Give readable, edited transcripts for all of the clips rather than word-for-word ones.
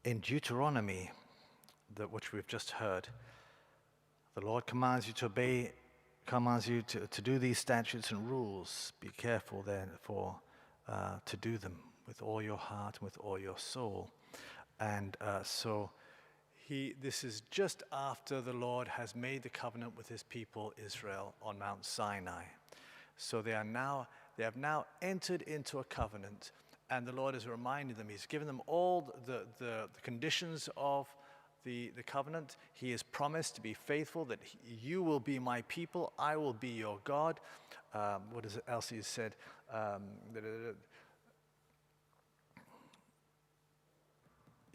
In Deuteronomy, which we've just heard, the Lord commands you to obey, commands you to do these statutes and rules. Be careful therefore to do them with all your heart and with all your soul. And so this is just after the Lord has made the covenant with his people Israel on Mount Sinai. So they have now entered into a covenant, and the Lord has reminded them, he's given them all the conditions of the covenant. He has promised to be faithful, that you will be my people, I will be your God. What is it else he said?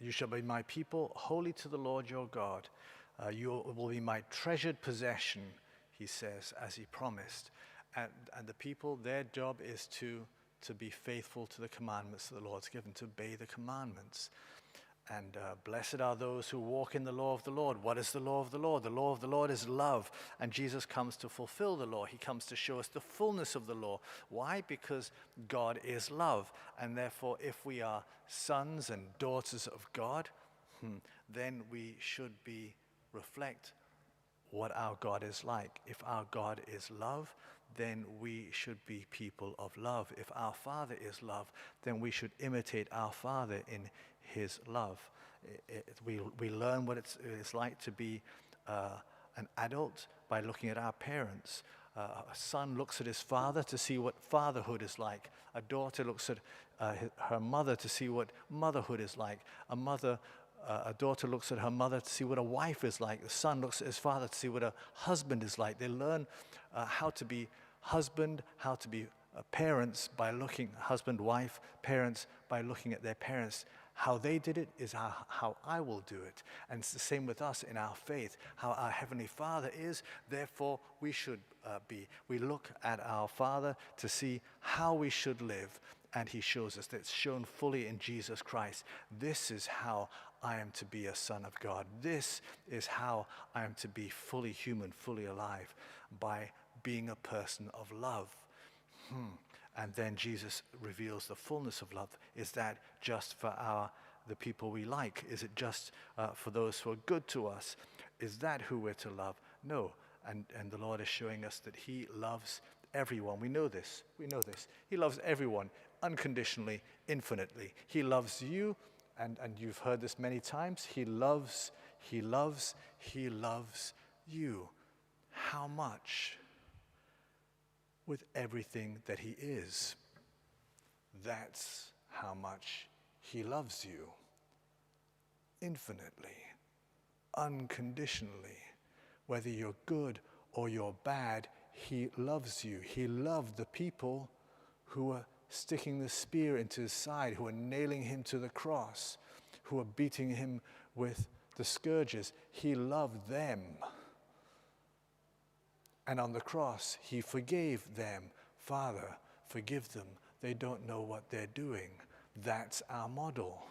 You shall be my people, holy to the Lord your God. You will be my treasured possession, he says, as he promised. And the people, their job is to be faithful to the commandments that the Lord's given, to obey the commandments. And blessed are those who walk in the law of the Lord. What is the law of the Lord? The law of the Lord is love. And Jesus comes to fulfill the law. He comes to show us the fullness of the law. Why? Because God is love. And therefore, if we are sons and daughters of God, then we should reflect what our God is like. If our God is love, then we should be people of love. If our Father is love, then we should imitate our Father in his love. We learn what it's like to be an adult by looking at our parents. A son looks at his father to see what fatherhood is like. A daughter looks at her mother to see what motherhood is like. A daughter looks at her mother to see what a wife is like. The son looks at his father to see what a husband is like. They learn how to be husband, how to be parents by looking, husband, wife, parents, by looking at their parents. How they did it is how I will do it. And it's the same with us in our faith. How our Heavenly Father is, therefore we should be. We look at our Father to see how we should live. And he shows us that it's shown fully in Jesus Christ. This is how I am to be a son of God. This is how I am to be fully human, fully alive, by being a person of love. And then Jesus reveals the fullness of love. Is that just for the people we like? Is it just for those who are good to us? Is that who we're to love? No. And the Lord is showing us that he loves everyone. We know this. He loves everyone unconditionally, infinitely. He loves you, and you've heard this many times. He loves you. How much? With everything that he is. That's how much he loves you. Infinitely, unconditionally. Whether you're good or you're bad, he loves you. He loved the people who were sticking the spear into his side, who were nailing him to the cross, who were beating him with the scourges. He loved them. And on the cross, he forgave them. Father, forgive them. They don't know what they're doing. That's our model.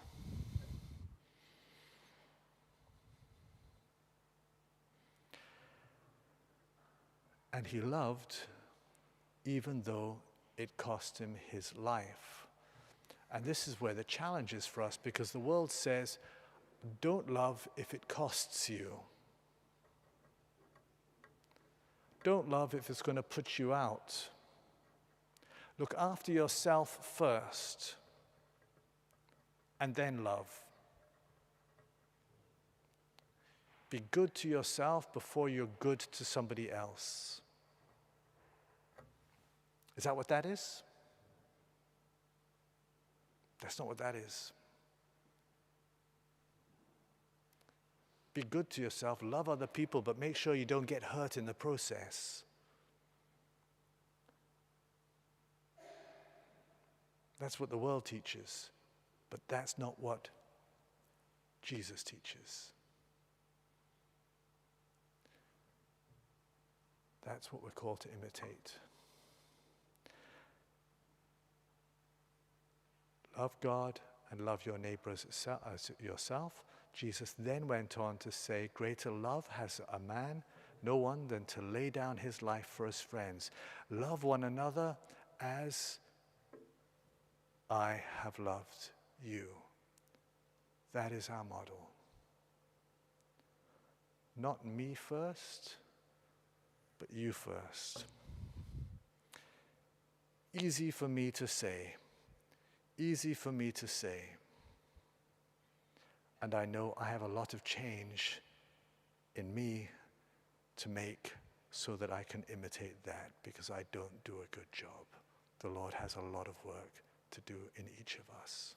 And he loved even though it cost him his life. And this is where the challenge is for us, because the world says, don't love if it costs you. Don't love if it's going to put you out. Look after yourself first, and then love. Be good to yourself before you're good to somebody else. Is that what that is? That's not what that is. Be good to yourself, love other people, but make sure you don't get hurt in the process. That's what the world teaches, but that's not what Jesus teaches. That's what we're called to imitate. Love God and love your neighbor as yourself. Jesus then went on to say, greater love has a man, no one, than to lay down his life for his friends. Love one another as I have loved you. That is our model. Not me first, but you first. Easy for me to say. Easy for me to say. And I know I have a lot of change in me to make so that I can imitate that, because I don't do a good job. The Lord has a lot of work to do in each of us.